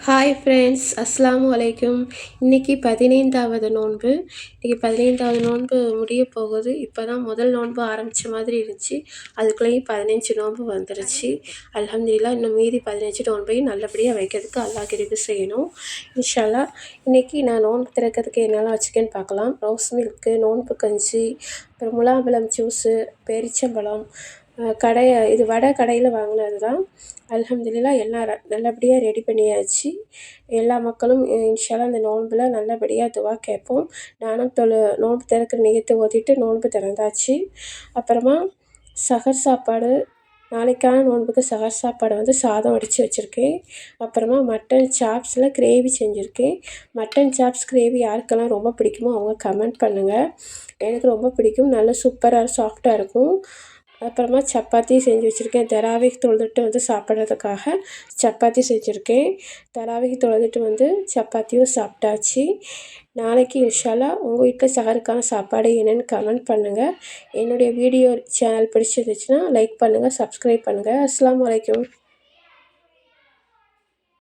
Hi friends, அஸ்ஸலாமு அலைக்கும். இன்றைக்கி 15வது நோன்பு. இன்றைக்கி 15வது நோன்பு முடிய போகுது. இப்போ தான் முதல் நோன்பு ஆரம்பித்த மாதிரி இருந்துச்சு. அதுக்குள்ளேயும் 15 நோன்பு வந்துருச்சு. அல்ஹம்துலில்லாஹ். இன்னும் மீதி 15 நோன்பையும் நல்லபடியாக வைக்கிறதுக்கு அல்லாஹ் கிருபை செய்யணும். இன்ஷா அல்லாஹ். இன்றைக்கி நான் நோன்பு திறக்கிறதுக்கு என்னெல்லாம் வச்சுருக்கேன்னு பார்க்கலாம். ரோஸ் மில்க்கு, நோன்பு கஞ்சி, அப்புறம் முலாம்பழம் ஜூஸு, பேரிச்சம்பழம், இது வடை கடையில் வாங்கினது தான். அல்ஹம்துலில்லாஹ் எல்லாம் நல்லபடியாக ரெடி பண்ணியாச்சு. எல்லா மக்களும் இன்ஷா அல்லாஹ் இந்த நோன்பில் நல்லபடியாக துவா கேட்போம். நானும் நோன்பு திறக்கிற நியத்தை ஓதிட்டு நோன்பு திறந்தாச்சு. அப்புறமா சஹர் சாப்பாடு, நாளைக்கான நோன்புக்கு சஹர் சாப்பாடு வந்து சாதம் வடித்து வச்சுருக்கேன். அப்புறமா மட்டன் சாப்ஸில் கிரேவி செஞ்சுருக்கேன். மட்டன் சாப்ஸ் கிரேவி யாருக்கெல்லாம் ரொம்ப பிடிக்குமோ அவங்க கமெண்ட் பண்ணுங்கள். எனக்கு ரொம்ப பிடிக்கும். நல்லா சூப்பராக சாஃப்டாக இருக்கும். அப்புறமா சப்பாத்தி செஞ்சு வச்சுருக்கேன். தராவீஹ் தொழுதுட்டு வந்து சாப்பிட்றதுக்காக சப்பாத்தி செஞ்சுருக்கேன். தராவீஹ் தொழுதுட்டு வந்து சப்பாத்தியும் சாப்பிட்டாச்சு. நாளைக்கு இன்ஷா அல்லாஹ் உங்கள் வீட்டில் சஹருக்கான சாப்பாடு என்னென்னு கமெண்ட் பண்ணுங்கள். என்னுடைய வீடியோ சேனல் பிடிச்சிருந்துச்சுன்னா லைக் பண்ணுங்கள், சப்ஸ்கிரைப் பண்ணுங்கள். அஸ்ஸலாமு அலைக்கும்.